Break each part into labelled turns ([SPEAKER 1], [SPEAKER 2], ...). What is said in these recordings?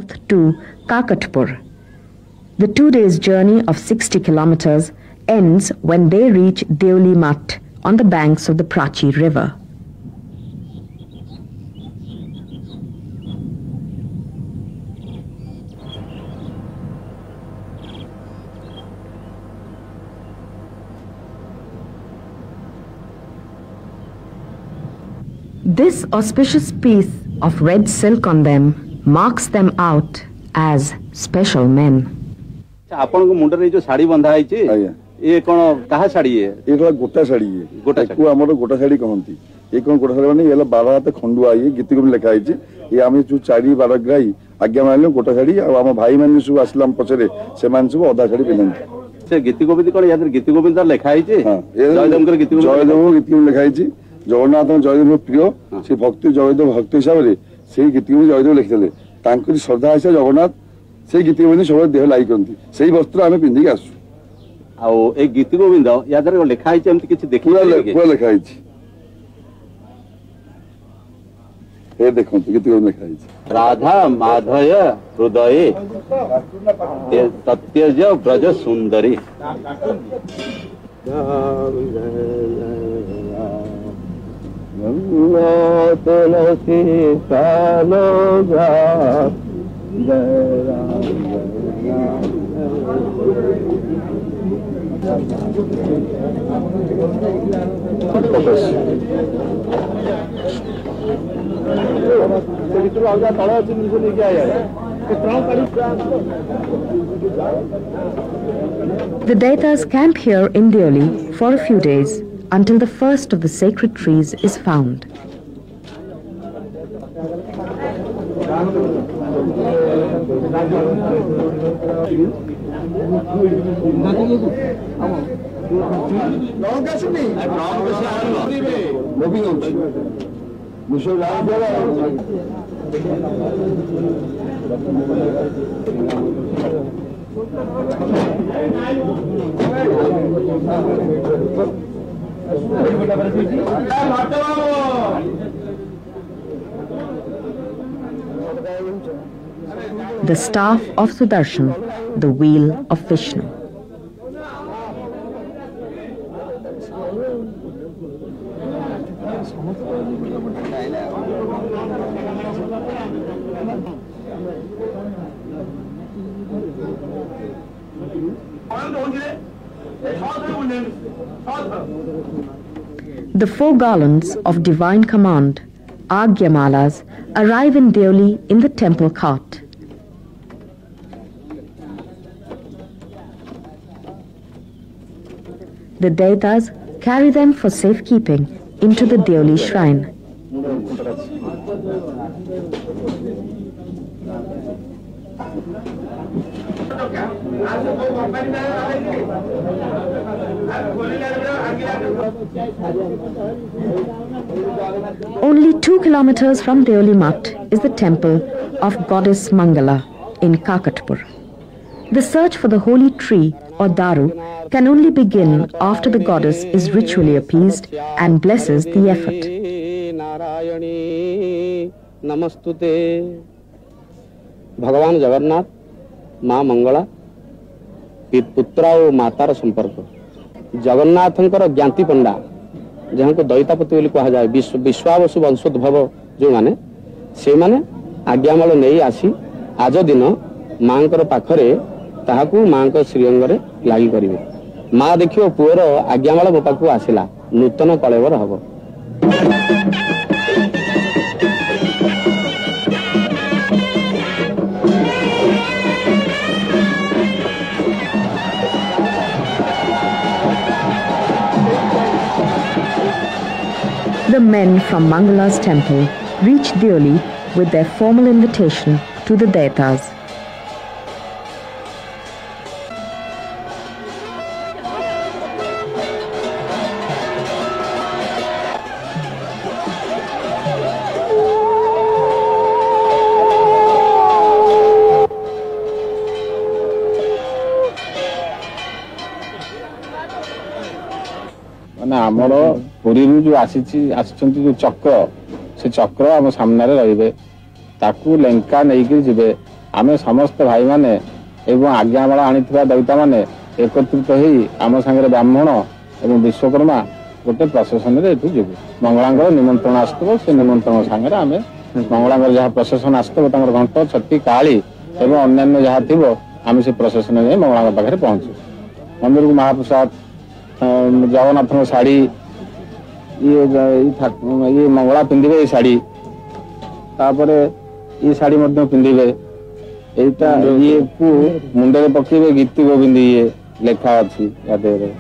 [SPEAKER 1] north to Kakatpur. The 2 days journey of 60 kilometers ends when they reach Deoli Math on the banks of the Prachi river. This auspicious piece of red silk on them marks them out as special men.
[SPEAKER 2] आपन को मुंडर रे जो साड़ी बंधा है चे ये कौन कहा साड़ी है
[SPEAKER 3] ये तो गोटा साड़ी है गोटा को हमरो गोटा साड़ी कहंती ये कौन गोटा साड़ी माने ये 12 हाथ खंडुआ ये गीत को लिखा है ये आमे जो 4-12 ग्राई आज्ञा मानले गोटा साड़ी आ हम भाई माने सब असलम पछरे से मान सब आधा साड़ी पिनंती
[SPEAKER 2] से गीत गोविंद कोन याद गीत गोविंद लिखा है चे
[SPEAKER 3] हां
[SPEAKER 2] जयदेव कर गीत
[SPEAKER 3] गोविंद लिखा है जगन्नाथ जयदेव प्रिय से भक्ति जयदेव भक्त हिसाब रे से गीत गोविंद जयदेव लिखिले तांकर श्रद्धा है जगन्नाथ से गीत गोविंद सब देह लाई करती से वस्त्र आमे पिंदी के आसु
[SPEAKER 2] आ ए गीत गोविंद या दर लिखा है एमति किछि देखिला
[SPEAKER 3] लिखा है ए देखो गीत गोविंद लिखा है
[SPEAKER 2] राधा माधव हृदय सत्यज ब्रज सुंदरी तुलसी सालो
[SPEAKER 1] The Daitas camp here in Deoli for a few days until the first of the sacred trees is found. The staff of Sudarshan, the wheel of Vishnu. The 4 garlands of divine command, Agyamalas, arrive in Deoli in the temple cart. The Daitas carry them for safekeeping into the Deoli shrine. Only 2 kilometers from Deoli Math is the temple of goddess Mangala in Kakatpur. The search for the holy tree or daru can only begin after the goddess is ritually appeased and blesses the effort.
[SPEAKER 2] नमस्तुते भगवान जगन्नाथ माँ मंगला पुत्रा और मातार संपर्क जगन्नाथंकर ज्ञाति पंडा जहाँ को दैतापति बोली कहा जाए विश्वावसु वंशोद्भव जो माने से माने आज्ञामाल नहीं आसी आज दिन माँ पाखरे ताहाकू माँ श्रीअंगरे लागी करिवे माँ देखियो पुअर आज्ञामाल मो पाखु आसिला नूतन कलेवर hub
[SPEAKER 1] The men from Mangala's temple reach Deoli with their formal invitation to the Daitas.
[SPEAKER 4] आमर पुरी जो आसी जो चक्र से चक्र आम सामने रही ताकू लंका नहीं जी आमे समस्त भाई माने एवं आज्ञामाला आनिथिबा दैता माने एकत्रित होई आम संगे ब्राह्मण एवं विश्वकर्मा गोटे प्रशासन रे एठू जीवु मंगलांगर निमंत्रण आसतबो से निमंत्रण संगे आमे मंगलांगर जहाँ प्रशासन आसतबो तांगर घंट छठी काली एवं अन्यान्य जहाँ थिबो आमे से प्रशासन रे मंगलांगर पाखरे पहुंचू मंदिर को महाप्रसाद जगन्नाथ शाढ़ी ये मंगला पिंधिबे ये शाढ़ी तापर ये शाढ़ी मध्य पिंधिबे एटा ये को मुंडे पकेबे गीति गोविंद ये लेखा अछि यादेरे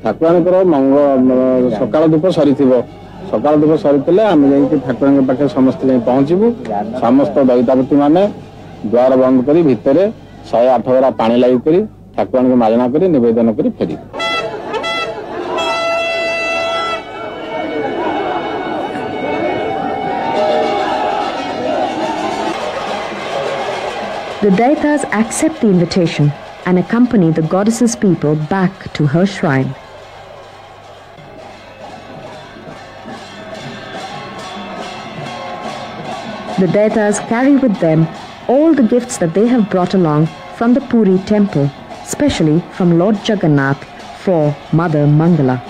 [SPEAKER 4] ठाकुर मंगल सकाल धूप सरी सकाल धूप सरी आम जा ठाकुर पाखे समस्त पहुंचबू समस्त दैतापति माने द्वार बंद करी भितर 108 गरा पानी लगी करी ठाकुर को माजना करी निवेदन करी फेरी
[SPEAKER 1] The Daitas accept the invitation and accompany the goddess's people back to her shrine. The Daitas carry with them all the gifts that they have brought along from the Puri temple, especially from Lord Jagannath for Mother Mangala.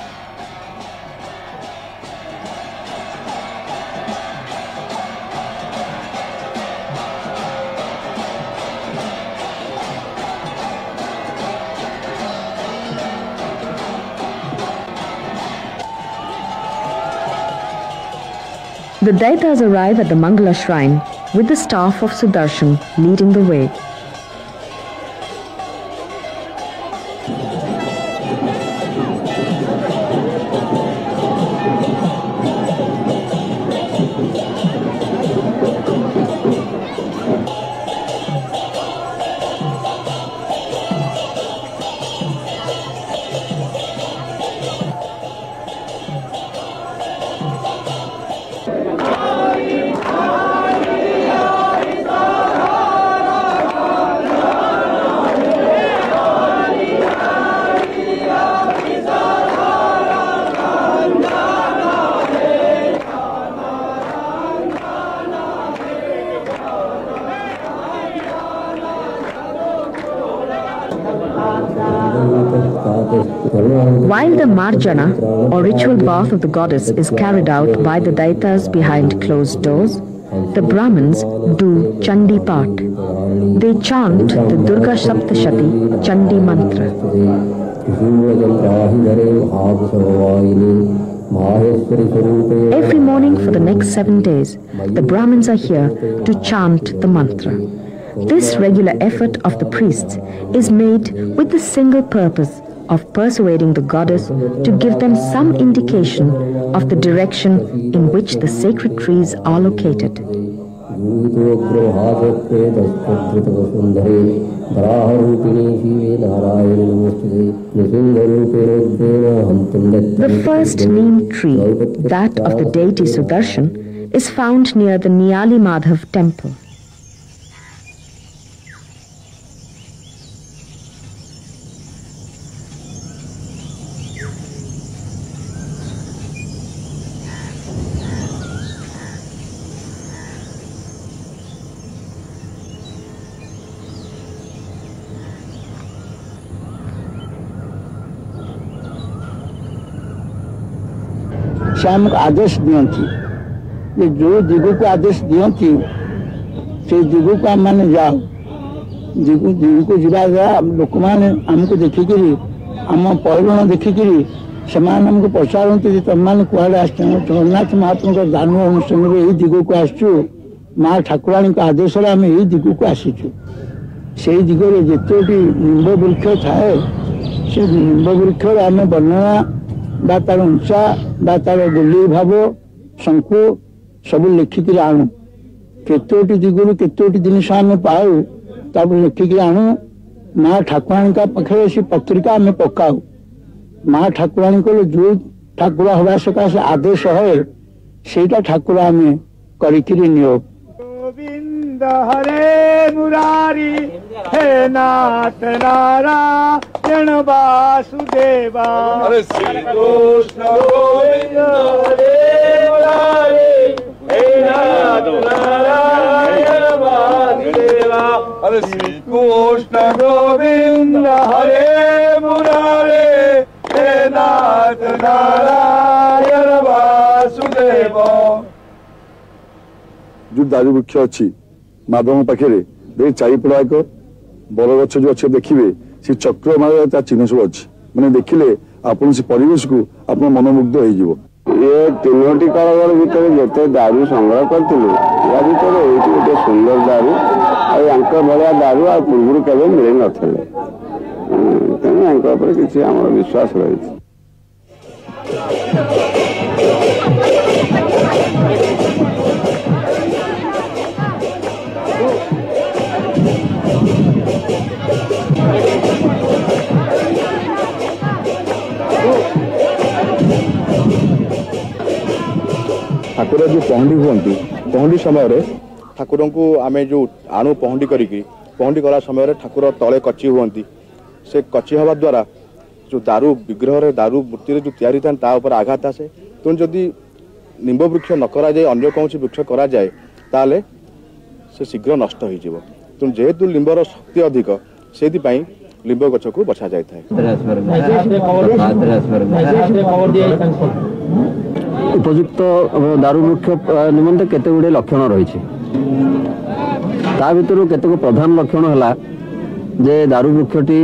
[SPEAKER 1] The Daitas arrive at the Mangala shrine with the staff of Sudarshan leading the way. While the Marjana, or ritual bath of the goddess, is carried out by the Daitas behind closed doors, the Brahmins do Chandi Path. They chant the Durga Saptashati Chandi mantra. Every morning for the next 7 days, the Brahmins are here to chant the mantra. This regular effort of the priests is made with the single purpose of persuading the goddess to give them some indication of the direction in which the sacred trees are located. The first neem tree, that of the deity Sudarshan, is found near the Niyali Madhav temple.
[SPEAKER 5] से आमको आदेश दियंती जे जो दिगो को आदेश दियंती से दिगो को आम माने जाओ दिगो को जीवा द्वारा लोक मैंने आमको देखिकी आम पहलण देखिकी से आमको पचारती तुम मैंने कड़े आस जगन्नाथ महाप्रभु का दान अनुष्ठान यही दिगो को आसचु माँ ठाकुराणी आदेश आम यही दिगो को आसीचु से दिगरे जिते निम्ब वृक्ष थाए से निम्ब वृक्ष आम वर्णना बा तार उंचा बा तार गोली भाव शंकु सब लिखिकी आणु केतोटी दिगुरु केतोटी जिनिस आम पाऊ तब लिखिकी आणु माँ ठाकुराणी पाखे से पत्रिका आम पकाऊ माँ ठाकुराणी को जो ठाकुर हवा सकाशे आदेश है सेटा ठाकुर आम करिकिरी नियो गोविंद हरे मुरारी हे नाथ नारायण वासुदेवा हरे श्री कृष्ण गोविंद हरे मुरारी
[SPEAKER 3] अरे श्री कृष्ण गोविंद हरे मुरारे हे नाथ नारायण वासुदेव। जो दारू वृक्ष अच्छी माधव पाखे देख चारिपड़ा एक बरगछ जो अच्छे देखिए से चक्र मार चिन्ह सब अच्छी मैंने देखिले आपन से परिवेश को आप मनमुग्ध हो
[SPEAKER 4] ये तीनोटी कारागार भितर जिते दारू संग्रह करूँ या भर ये गोटे सुंदर दारू आंक भाया दारू आ पूर्व केवे मिल न तेणु किसी आम विश्वास रही।
[SPEAKER 2] ठाकुर जो पहंडी हुई पहंडी समय ठाकुर को आम जो आणु पहंडी पहंडी कला समय ठाकुर तले कच्ची हुई से कच्ची हवा द्वारा जो दारू विग्रह दारू मूर्ति जो तैयारी था आघात आसे तेणु जदि निम्ब वृक्ष न करा जाए अन्य कौन वृक्ष करा जाए ताले से शीघ्र नष्ट हो तेणु जेहेतु लिंबर शक्ति अधिक से लिंब गछ को बछा जाए।
[SPEAKER 6] उपयुक्त दारू वृक्ष निमंते केते गुडे लक्षण रही भितर केतक प्रधान लक्षण है जे दारू वृक्षटी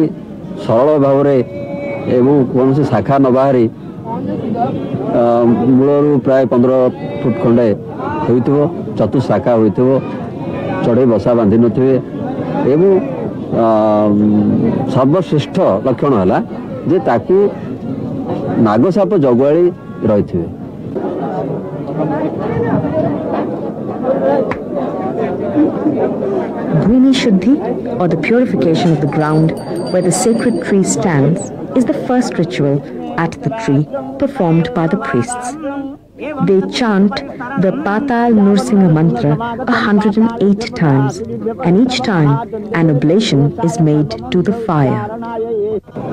[SPEAKER 6] सरल भाव एवं कौन से शाखा न बाहरी मूलरू प्राय 15 फुट खंडे हो चतुशाखा हो चढ़ई बसा बांधि नथिबे एवं सर्वश्रेष्ठ लक्षण है जे ताकू नागसाप जगुआली रही।
[SPEAKER 1] Bhumi Shuddhi, or the purification of the ground where the sacred tree stands, is the first ritual at the tree performed by the priests. They chant the Patal Nursingha mantra 108 times, and each time an oblation is made to the fire.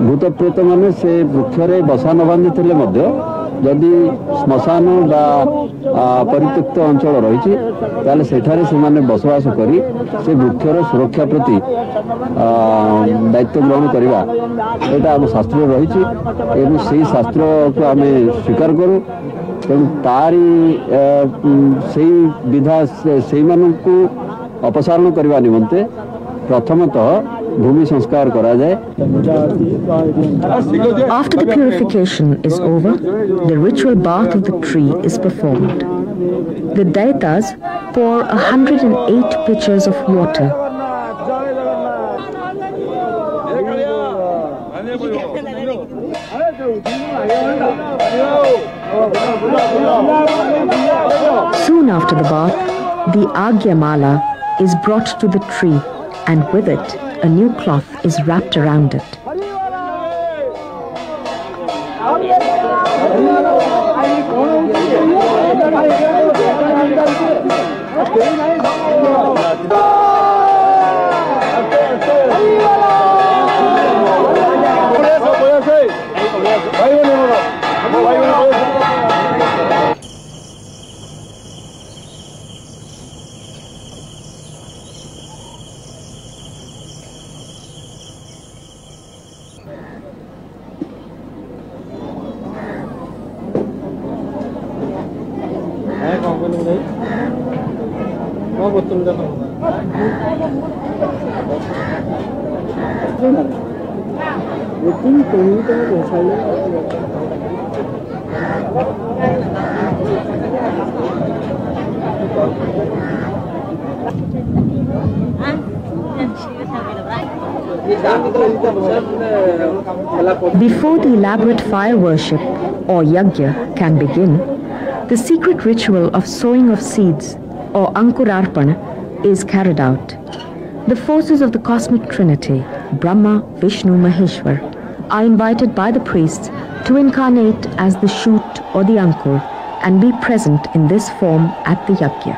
[SPEAKER 6] भूत प्रेत माने से वृक्षरे बसा न बांधि मध्य जदि श्मशान बा परित्यक्त अंचल रही से बसवास करी से वृक्षर सुरक्षा प्रति दायित्व ग्रहण करवा यहाँ आम शास्त्र रही से शास्त्र को आम स्वीकार करूँ तेणु तारी से विधा से अपसारण करने निमंते प्रथमतः भूमि संस्कार करा जाए।
[SPEAKER 1] After the purification is over, the ritual bath of the tree is performed. The Daitas pour 108 pitchers of water. Soon after the bath, the Agya Mala is brought to the tree, and with it, a new cloth is wrapped around it. Before the elaborate fire worship or yajna can begin, the secret ritual of sowing of seeds or Ankurarpana is carried out. The forces of the cosmic trinity, Brahma, Vishnu, Maheshwar, are invited by the priests to incarnate as the shoot or the Ankur and be present in this form at the yajna.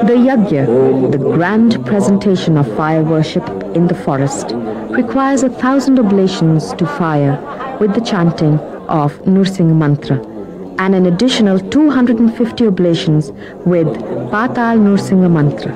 [SPEAKER 1] The grand presentation of fire worship in the forest requires 1,000 oblations to fire with the chanting of Nursing Mantra and an additional 250 oblations with Patal Nursing Mantra.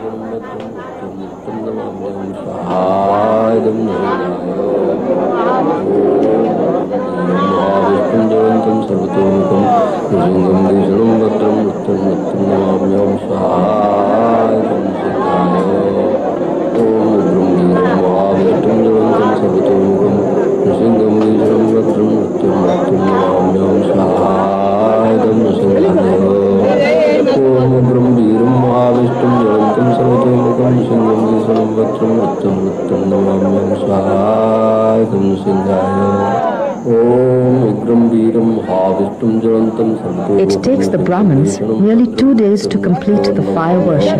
[SPEAKER 1] It takes the Brahmins nearly 2 days to complete the fire worship.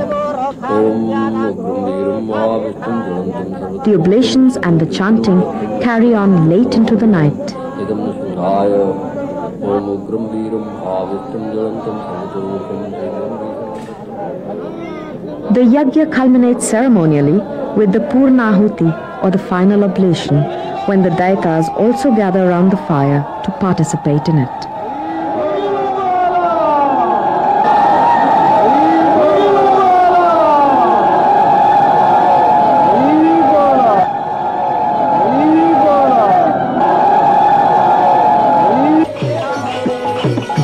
[SPEAKER 1] The oblations and the chanting carry on late into the night. The yajna culminates ceremonially with the Purnahuti, or the final oblation, when the Daitas also gather around the fire to participate in it.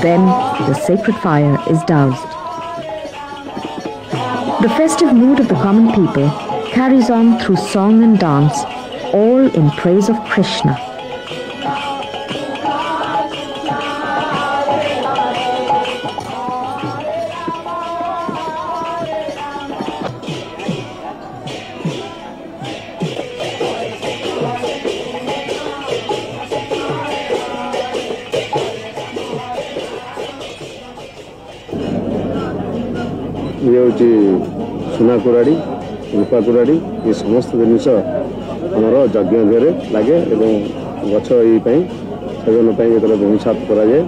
[SPEAKER 1] Then the sacred fire is doused. The festive mood of the common people carries on through song and dance, all in praise of Krishna.
[SPEAKER 7] ये हूँ सुना कुराड़ी रूपा कुराड़ी ये समस्त जिनस आमर यज्ञ लगे गछ ये सजन जो भूमि साफ कराए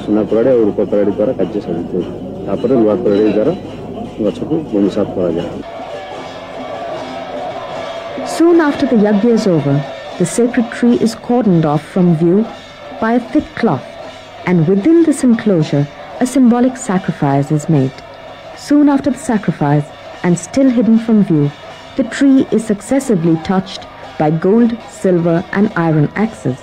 [SPEAKER 7] सुना कुराड़ी और रूपा कुराड़ी द्वारा कार्य साधित नुआ कुराड़ी द्वारा गछ को भूमि साफ कराए.
[SPEAKER 1] Soon after the yajna is over, the sacred tree is cordoned off from view by a thick cloth, and within this enclosure a symbolic sacrifice is made. Soon after the sacrifice, and still hidden from view, the tree is successively touched by gold, silver and iron axes.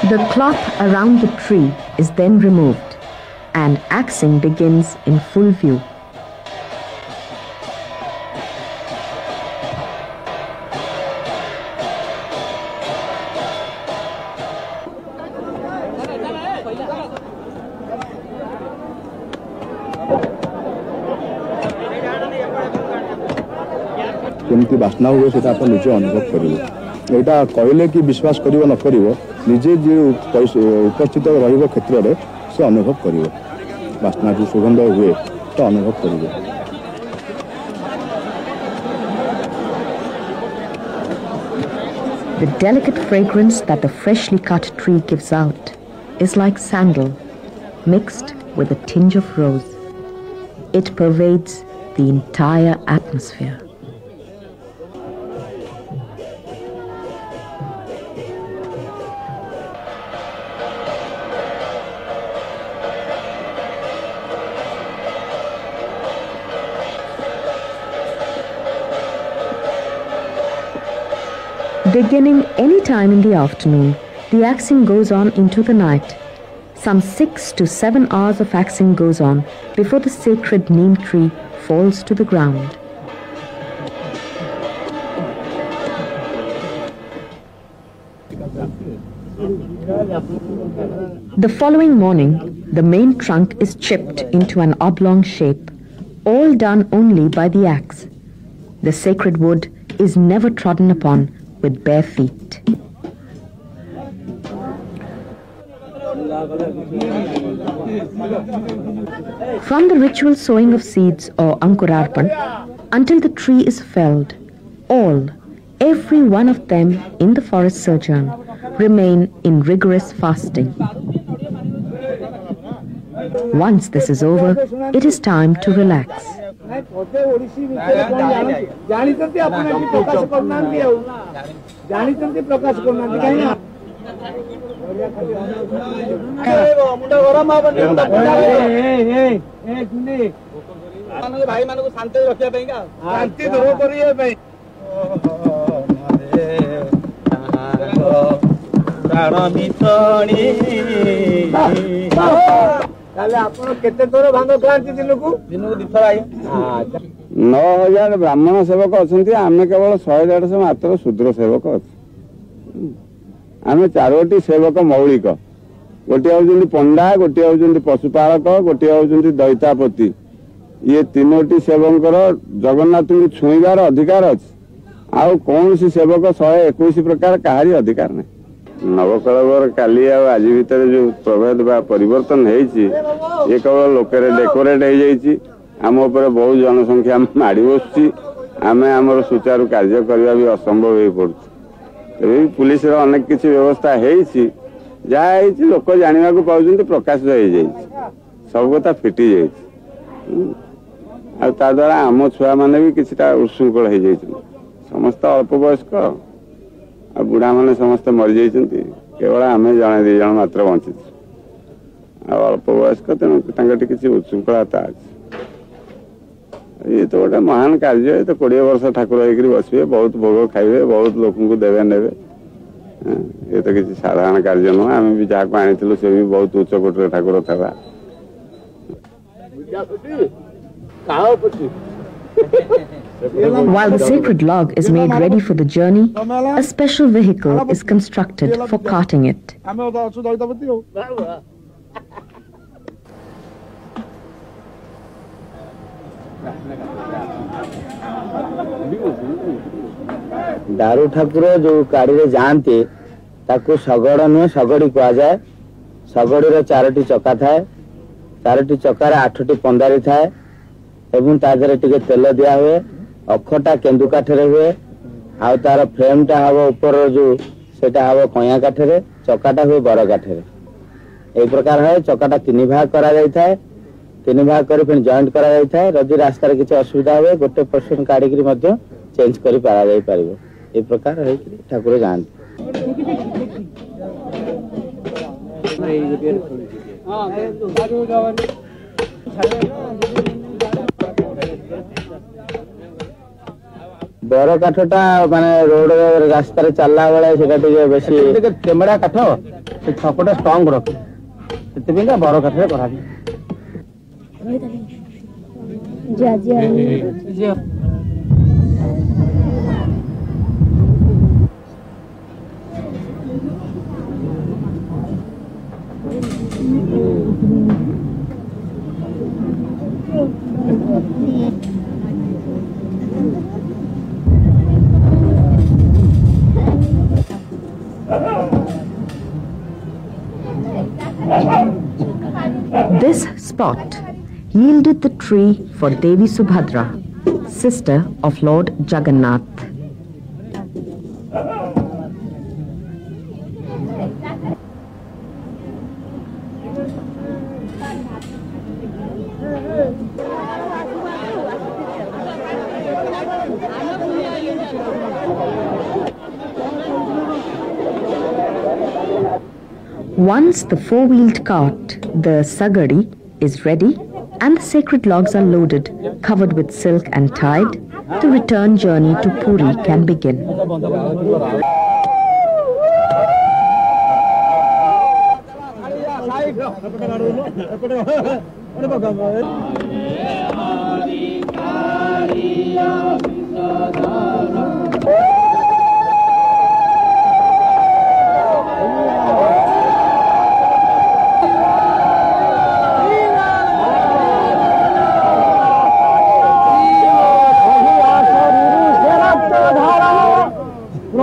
[SPEAKER 1] The cloth around the tree is then removed and axing begins in full view.
[SPEAKER 7] केमती बास्ना हुए से आप निजे अनुभव करेंगे. यहाँ कहले कि विश्वास कर न कर निजे जी उपस्थित रही क्षेत्र में से अनुभव कर बास्ना जो सुगंध हुए तो अनुभव करेंगे.
[SPEAKER 1] The delicate fragrance that the freshly cut tree gives out is like sandal mixed with a tinge of rose. It pervades the entire atmosphere. Beginning any time in the afternoon, the axing goes on into the night. Some 6 to 7 hours of axing goes on before the sacred neem tree falls to the ground. The following morning, the main trunk is chipped into an oblong shape, all done only by the axe. The sacred wood is never trodden upon with bare feet. From the ritual sowing of seeds or Ankurarpan until the tree is felled, every one of them in the forest sojourn remain in rigorous fasting. Once this is over, it is time to relax.
[SPEAKER 5] केते थोर भांग खाती दिन को
[SPEAKER 4] 9000 ब्राह्मण सेवक अच्छा आम केवल 100-150 मात्र शूद्र सेवक अच्छे आम चारोटी सेवक मौलिक गोटे हूँ पंडा गोटे हूँ पशुपालक गोटे हूँ दैतापति ये तीनोटी सेवकर जगन्नाथ को छुईबार अधिकार अच्छे आउ कौन सी सेवक 121 प्रकार कहारी अधिकार नहीं नवकलवर काली आज भितर जो प्रभेद बा परिवर्तन होती ये केवल लोके डेकोरेट हो जाइए आम उपर बहुत जनसंख्या माड़ी बसुची आम आमर सुचारू कार्य करने भी असंभव हो पड़े पुलिस अनेक किसी व्यवस्था होती जहाँ लोक जाना पाँच प्रकाश हो सब कथा फिटी जा द्वारा आम छुआ मैंने भी किसी उशृंखल हो जाइए समस्त अल्प वयस्क आ बुढ़ा मैंने समस्त मरी जाइए केवल आम जड़े 2 जन मात्र बंची अल्प वयस्क तेणु किसी उच्छृंखलता ये तो गोटे महान कार्य ये तो 20 वर्ष ठाकुर होकर बसवे बहुत भोग खाइबे बहुत लोक देवे ने ये तो किसी साधारण कार्य नुह आम भी जहाँ आनी से भी बहुत उच्च कोटर ठाकुर था
[SPEAKER 1] While the sacred log is made ready for the journey, a special vehicle is constructed for carting it.
[SPEAKER 5] दारू ठाकुर जो गाड़ी रे जाते ताको सगड़ नुहे सगड़ी कह जाए सगड़ी 4टी चक्का थाए 4टी चक्कार 8टी पंदारी थाए एवं तादरे टिके तेल दिया हुए अखटा केंदु काठरे हुए आ तार फ्रेम टा हबो ऊपर जो सेटा हबो कया काठरे चक्काटा हुए बड़ काठरे ए प्रकार है चक्काटा 3 भाग करा जाय थाए 3 भाग कर फिर जॉइंट करा जाय थाए रदि रास्ता रे किछ असुविधा हुए गोटे पर्सन काढी करी मध्ये चेंज करी पारा जाय परिबो ए प्रकार है कि ठाकुर जान बर काठटा माने रोड रास्ता रे चलला बेले सेटा टिके बेसी टेमड़ा काठ से छपटा स्ट्रांग रखे सेते बिना बर काठ रे करा जा
[SPEAKER 1] This spot yielded the tree for Devi Subhadra, sister of Lord Jagannath. Once the 4-wheeled cart, the sagadi, is ready and the sacred logs are loaded, covered with silk and tied, the return journey to Puri can begin.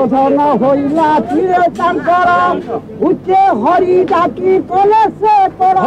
[SPEAKER 5] प्रधान होइला तीरे शंकर उच्चे हरि डाकी कले से पड़ा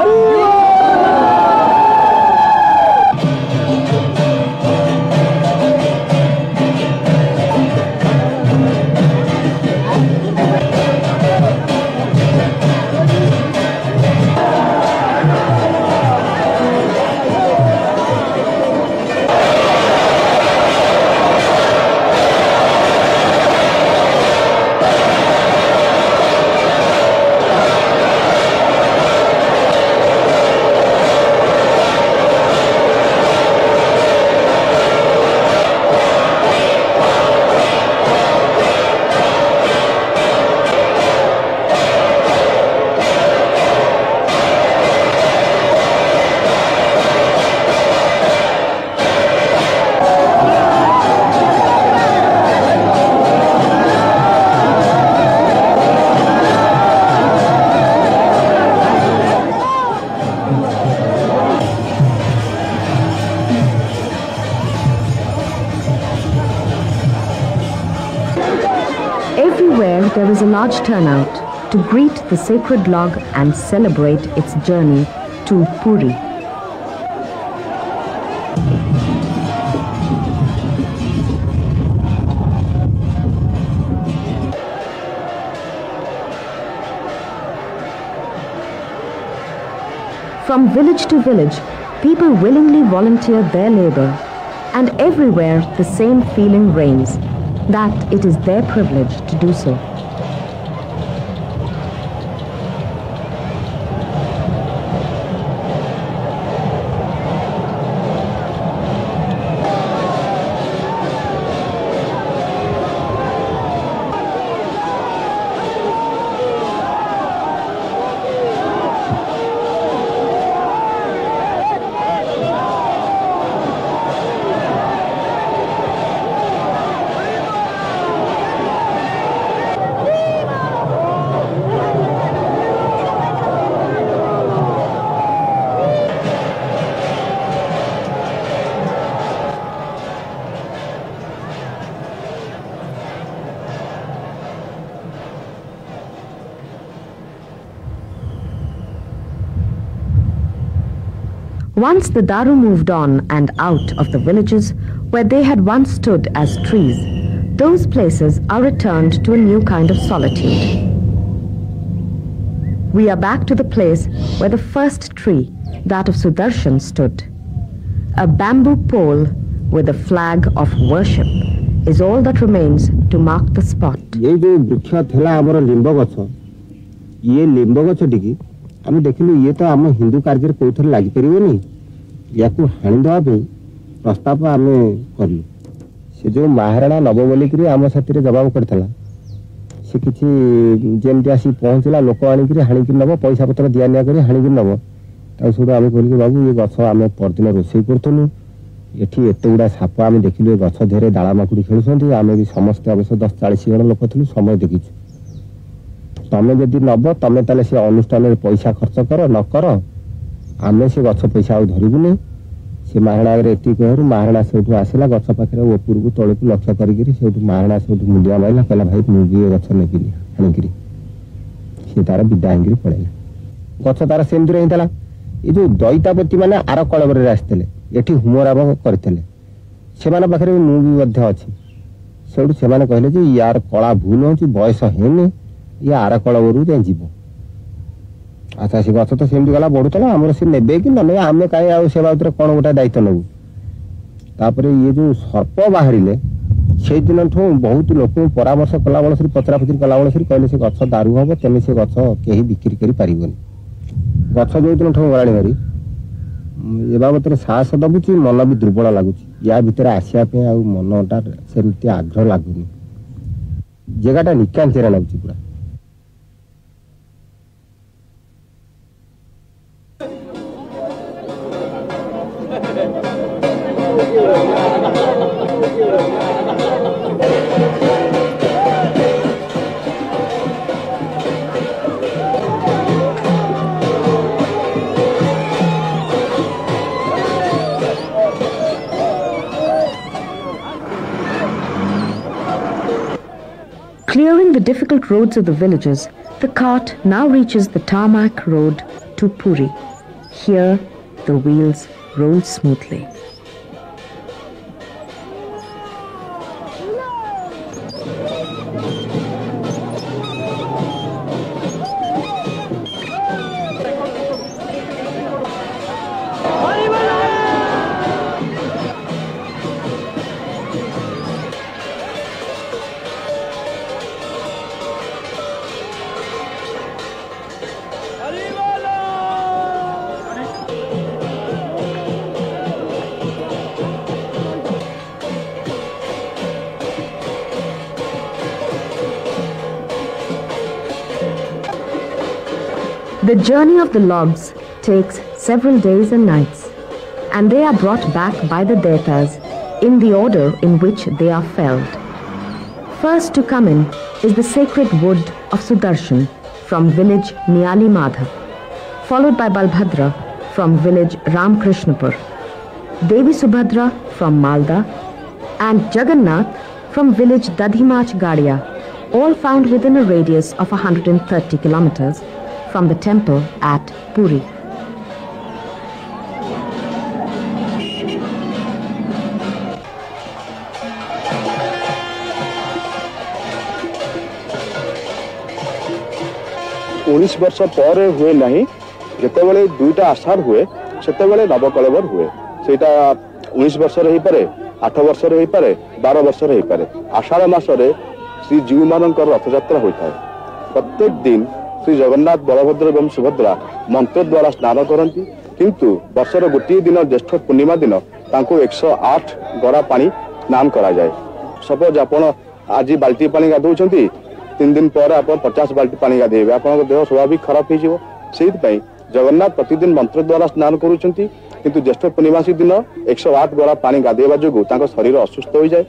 [SPEAKER 1] there is a large turnout to greet the sacred log and celebrate its journey to Puri. From village to village, people willingly volunteer their labor, and everywhere the same feeling reigns, that it is their privilege to do so. Once the Daru moved on and out of the villages where they had once stood as trees, those places are returned to a new kind of solitude. We are back to the place where the first tree, that of Sudarshan, stood. A bamboo pole with a flag of worship is all that remains to mark the spot.
[SPEAKER 8] ये जो वृक्ष थला हमर limb गछ ये limb गछ टिकी आम देखिलु ये तो आम हिंदू कार्य कोथर लागि परिबोनी याकू हाणी दवा पे प्रस्ताव आम करलु से जो महाराणा नब बोलिक आम साथी जवाब करथला से किछि जेमति आसी पहुंचला लोक आनिक हाणिक नब पैसा पत्र दिया निया करी हाणिक नब ता सुडा आम कहली बाबू ये गछ आम परदिन रोषेई करथलु एठी एते गुडा साप आम देखिलु गछ धेरे दाळा माकुडी खेलुछंती आम भी समस्त अवश्य 10-40 जण लोक थलु समय देखिछु तमे जदि नब तमे ताले से अनुष्ठान में पैसा खर्च कर न कर आमे से गछ पैसा आ धरबुनी से महाराणा रे एति कहरु महाराणा सेठु आसिला गछ पाखरे ऊपर को तळे को लक्ष्य करिकरी सेठु महाराणा सेठु मुंडिया माइला कहला भाई मु भी गछ नेकिनी हानिकरी से तार विदा हिंगरी पळेला गछ तार सेमदि रहितला ए जो दैतापति माने आर कळबरे आस्तेले एठी हुमराब करथिले सेमाने पाखरे मु भी मध्य अछि सेठु सेमाने कहले जे यार कळा भूल होची बयस हेने ये आर कलवरू जाए जीव अच्छा से गछ तो सेमती गला बढ़ुला आमर से नेबे कि न आम कहीं आउ से बाबद कौन गोटे दायित्व नबू तापर ये जो सर्प बाहर से दिन बहुत लोक परामर्श कला बल पचरा पचरी कला बल कहले से गछ दारू हम तेने से गछ कहीं बिक्री कर पारबनी गछ जो दिन गलाणी मारी ए बाबद साहस दबुची मन भी दुर्बल लगुच या भितर आसापी आ मनटा सेमती आग्रह लगुनि जगहटा निकांचेरा लगुच पूरा
[SPEAKER 1] Clearing the difficult roads of the villages, the cart now reaches the tarmac road to Puri. Here, the wheels roll smoothly. The journey of the logs takes several days and nights, and they are brought back by the Detas in the order in which they are felled. First to come in is the sacred wood of Sudarshan from village Niyali Madhav, followed by Balbhadra from village Ramkrishnapur, Devi Subhadra from Malda, and Jagannath from village Dadhimach Gadia, all found within a radius of 130 kilometers from the temple at Puri.
[SPEAKER 7] उन्नीस वर्ष पर हुए नहीं जितेबाला दुईटा आषाढ़ हुए से नवकलेवर हुए से 19 वर्ष हो पारे 8 वर्ष हो पारे 12 वर्ष हो पारे आषाढ़ मासरे श्री जीव मान रथयात्रा होता है। प्रत्येक दिन श्री जगन्नाथ बलभद्र एवं सुभद्रा मंत्र द्वारा स्नान करती किंतु वर्षर गोटे दिन ज्येष्ठ पूर्णिमा दिन 108 गरा पानी स्नान करा जाए। सपोज आपण आज बाल्टी पानी गाधौं 3 दिन पर आप 50 बाल्टी पानी गाधेबे आपन देह स्वाभाविक खराब हो जगन्नाथ प्रतिदिन मंत्र द्वारा स्नान करुँच किंतु ज्येष्ठ पूर्णिमासी दिन 108 गरा पानी गाधेवा जो शरीर असुस्थ हो जाए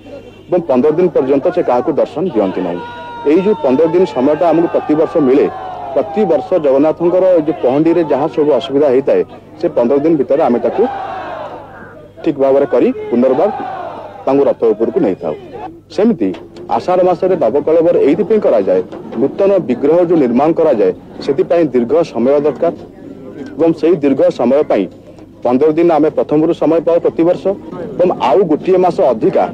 [SPEAKER 7] और 15 दिन पर्यंत से क्या दर्शन दिखती ना। यही जो 15 दिन समयटा आमको प्रति वर्ष मिले प्रति वर्ष जगन्नाथ जो पहंडी में जहाँ सब असुविधा होता है से 15 दिन भितर आम ठीक भाव कर पुनर्बार रथ उपर को नहीं था। सेमती आषाढ़ मासरे नवकलेवर यही करा जाए नूतन विग्रह जो निर्माण करा जाए से दीर्घ समय दरकार और से दीर्घ समय 15 दिन आम प्रथम समय पाऊ प्रति वर्ष और आउ गोटे मास अधिका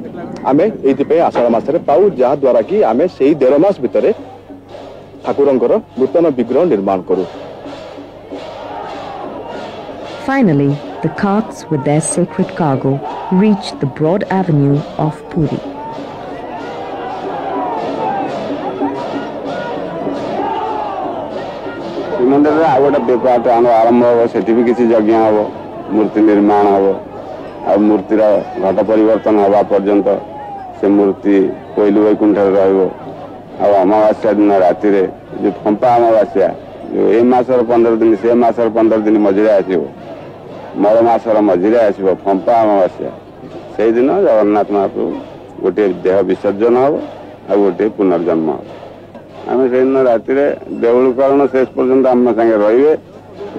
[SPEAKER 7] आम ये आषाढ़ मासरे पाऊ जहाद्वारा कि आम से 1.5 मास भितर ठाकुरंकर नूतन विग्रह निर्माण करूँ।
[SPEAKER 1] Finally, the carts with their sacred cargo reached the broad avenue of Puri.
[SPEAKER 4] मंदिर आ गोटे बेपार आरंभ हम से किसी यज्ञ हम मूर्ति निर्माण हम आ मूर्तिर घट परिवर्तन हवा पर्यंत से मूर्ति कोइलू वैकुंठ अमावास्या दिन राति जो फंपा अमावास्या जो ए मासर 15 दिन से मासर 15 दिन मझे आसो मल मासर मझे आसो फंपा अमावास्या से दिन जगन्नाथ महाप्रभु गोटे देह विसर्जन हम आ गोटे पुनर्जन्म हम आम से दिन राति देउलकरण शेष पर्यंत आम संगे रे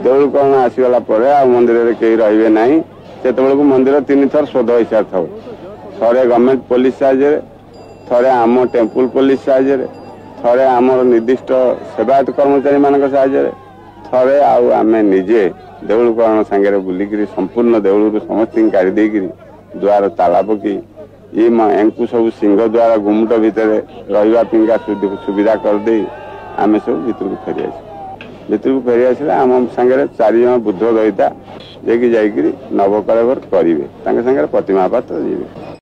[SPEAKER 4] देउलकरण आसीगला मंदिर कहीं रे ना से मंदिर 3 थर शोध हो सारी था थे गवर्नमेंट पुलिस साहाଯ୍य थे आम टेम्पल पुलिस साहाଯ୍य थे आम निर्दिष्ट सेवायत कर्मचारी मान साहाଯ୍य थे आम निजे देउलकरण सांगे बुलिक संपूर्ण देउल समस्त काढ़ी द्वार ताला पकी ये सब सिंह द्वारा गुमुट भितर रहा सुविधा करदे आम सब भितर को फेरी आसले आम सांगे 4 जन बुद्ध दईता जे कि नवकलेवर करेंगे प्रतिमा पात्र जी।